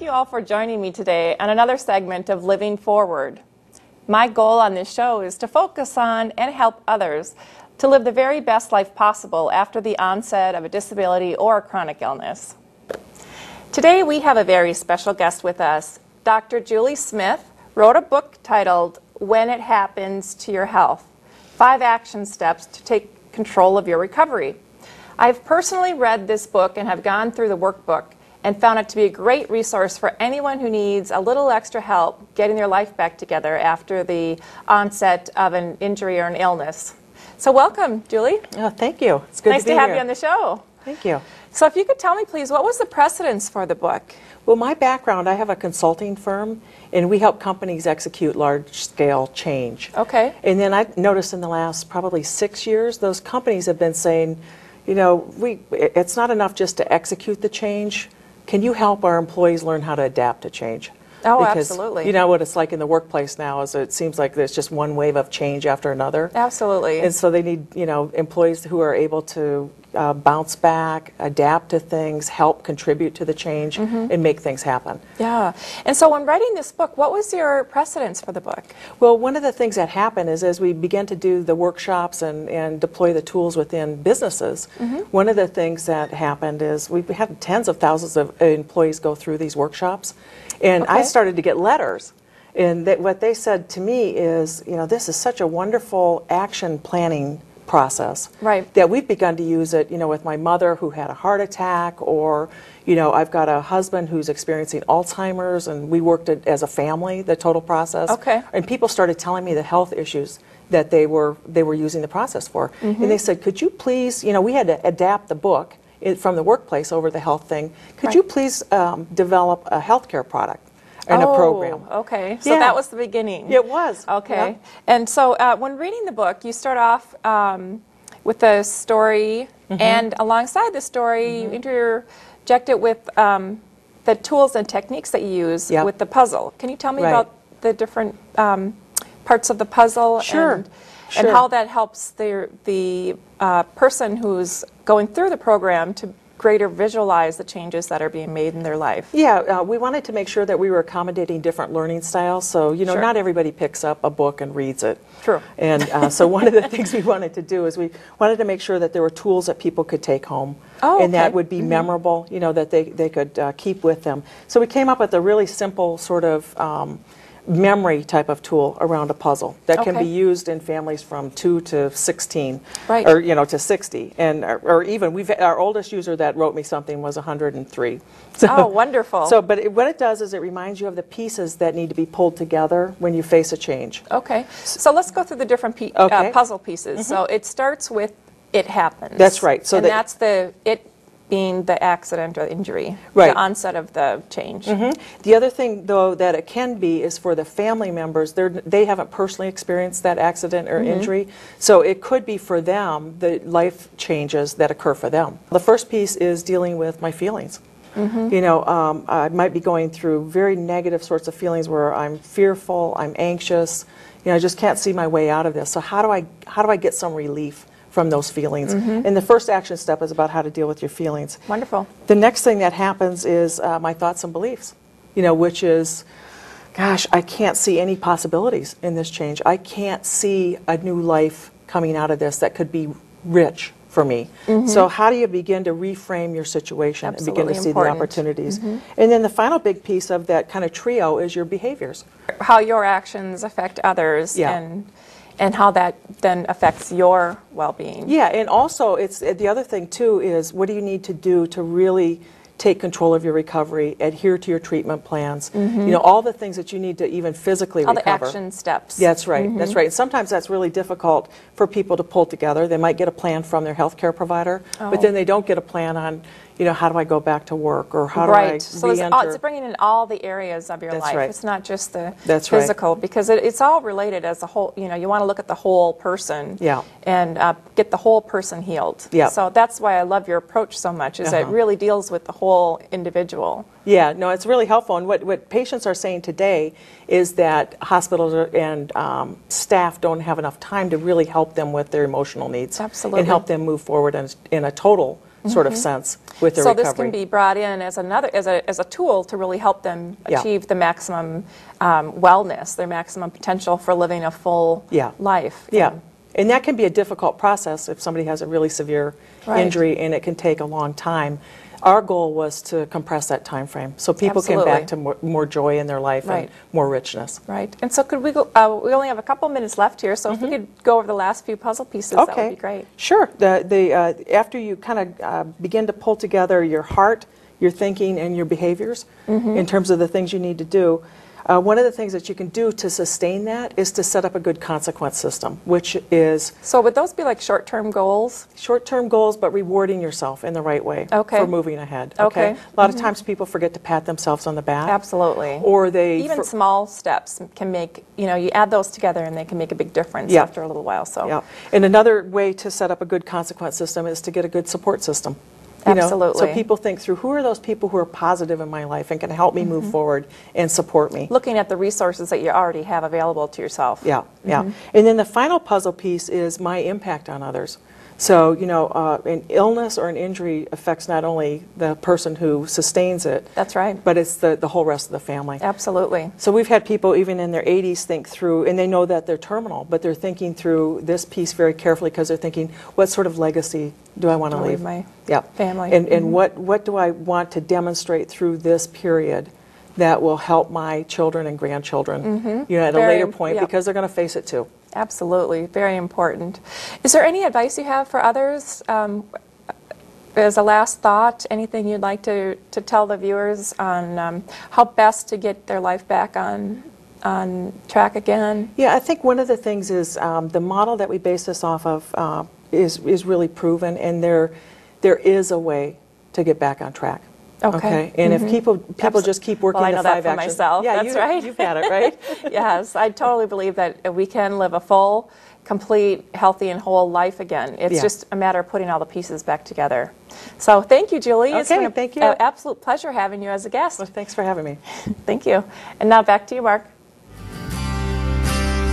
you all for joining me today on another segment of Living Forward. My goal on this show is to focus on and help others to live the very best life possible after the onset of a disability or a chronic illness. Today we have a very special guest with us. Dr. Julie Smith wrote a book titled When It Happens to Your Health, 5 Action Steps to Take Control of Your Recovery. I've personally read this book and have gone through the workbook and found it to be a great resource for anyone who needs a little extra help getting their life back together after the onset of an injury or an illness. So welcome, Julie. Oh, thank you. It's good nice to be here. Nice to have you on the show. Thank you. So if you could tell me, please, what was the precedence for the book? Well, my background, I have a consulting firm, and we help companies execute large-scale change. Okay. And then I've noticed in the last probably 6 years, those companies have been saying, you know, it's not enough just to execute the change. Can you help our employees learn how to adapt to change? Oh, because absolutely. You know what it's like in the workplace now is it seems like there's just one wave of change after another. Absolutely. And so they need, you know, employees who are able to bounce back, adapt to things, help contribute to the change, and make things happen. Yeah. And so when writing this book, what was your precedence for the book? Well, one of the things that happened is as we began to do the workshops and deploy the tools within businesses, one of the things that happened is we had tens of thousands of employees go through these workshops. And I started to get letters. And what they said to me is, you know, this is such a wonderful action planning process. Right. That we've begun to use it, you know, with my mother who had a heart attack, or, you know, I've got a husband who's experiencing Alzheimer's, and we worked it as a family, the total process. Okay. And people started telling me the health issues that they were using the process for. And they said, could you please, you know, we had to adapt the book from the workplace over the health thing. Could you please develop a healthcare product and a program? Okay. So that was the beginning. It was. Okay. Yeah. And so when reading the book, you start off with a story, and alongside the story, you interject it with the tools and techniques that you use with the puzzle. Can you tell me about the different parts of the puzzle? Sure. And how that helps the person who's going through the program to greater visualize the changes that are being made in their life. Yeah, we wanted to make sure that we were accommodating different learning styles. So, you know, not everybody picks up a book and reads it. True. And so one of the things we wanted to do is we wanted to make sure that there were tools that people could take home. And that would be memorable, you know, that they could keep with them. So we came up with a really simple sort of memory type of tool around a puzzle that can be used in families from 2 to 16, or you know, to 60, and or even our oldest user that wrote me something was 103. So, oh, wonderful! So, but what it does is it reminds you of the pieces that need to be pulled together when you face a change. Okay, so let's go through the different puzzle pieces. So it starts with it happens. That's right. So and that's the it being the accident or injury, the onset of the change. The other thing, though, that it can be is for the family members. They haven't personally experienced that accident or injury, so it could be for them the life changes that occur for them. The first piece is dealing with my feelings. You know, I might be going through very negative sorts of feelings where I'm fearful, I'm anxious. You know, I just can't see my way out of this. So how do I get some relief from those feelings? And the first action step is about how to deal with your feelings. Wonderful. The next thing that happens is my thoughts and beliefs, you know, which is, gosh, I can't see any possibilities in this change. I can't see a new life coming out of this that could be rich for me. So how do you begin to reframe your situation and begin to see the opportunities? And then the final big piece of that kind of trio is your behaviors. How your actions affect others, and how that then affects your well-being. Yeah, and also it's the other thing too is what do you need to do to really take control of your recovery, adhere to your treatment plans, you know, all the things that you need to even physically recover. All the action steps. That's right, that's right. And sometimes that's really difficult for people to pull together. They might get a plan from their healthcare provider, but then they don't get a plan on, you know, how do I go back to work, or how do I so it's bringing in all the areas of your life. It's not just the physical, because it's all related as a whole. You know, you want to look at the whole person and get the whole person healed. So that's why I love your approach so much, is that it really deals with the whole individual. Yeah, no, it's really helpful. And what patients are saying today is that hospitals and staff don't have enough time to really help them with their emotional needs. Absolutely. And help them move forward in a total sort of sense with their So recovery. this can be brought in as as a tool to really help them Yeah. achieve the maximum wellness, their maximum potential for living a full Yeah. life. Yeah. And that can be a difficult process if somebody has a really severe Right. injury, and it can take a long time. Our goal was to compress that time frame so people can Absolutely. back to more joy in their life Right. and more richness. Right. And so could we go, we only have a couple minutes left here, so if we could go over the last few puzzle pieces, that would be great. Sure. After you kind of begin to pull together your heart, your thinking, and your behaviors in terms of the things you need to do, one of the things that you can do to sustain that is to set up a good consequence system, which is So would those be like short-term goals? short-term goals, but rewarding yourself in the right way Okay. for moving ahead. Okay. A lot of times people forget to pat themselves on the back. Absolutely. Or they... Even small steps can make, you add those together and they can make a big difference Yeah. after a little while. So Yeah. And another way to set up a good consequence system is to get a good support system. Absolutely. So people think through, who are those people who are positive in my life and can help me move forward and support me? looking at the resources that you already have available to yourself. Yeah, yeah. And then the final puzzle piece is my impact on others. So, an illness or an injury affects not only the person who sustains it, That's right. but it's the whole rest of the family. Absolutely. So we've had people even in their 80s think through, and they know that they're terminal, but they're thinking through this piece very carefully because they're thinking, what sort of legacy do I want to I'll leave? leave my Yeah. family. And what do I want to demonstrate through this period that will help my children and grandchildren, at a Very later point, yeah. because they're going to face it too. Absolutely. Very important. Is there any advice you have for others? As a last thought, anything you'd like to tell the viewers on how best to get their life back on track again? Yeah, I think one of the things is the model that we base this off of is really proven, and there is a way to get back on track. Okay. And if people just keep working Well, I know the that 5 for actions. myself. Yeah, That's right. You've had it, right? Yes, I totally believe that we can live a full, complete, healthy, and whole life again. It's Yeah. just a matter of putting all the pieces back together. So thank you, Julie. It's Okay, been thank you. an absolute pleasure having you as a guest. Well, thanks for having me. Thank you. And now back to you, Mark.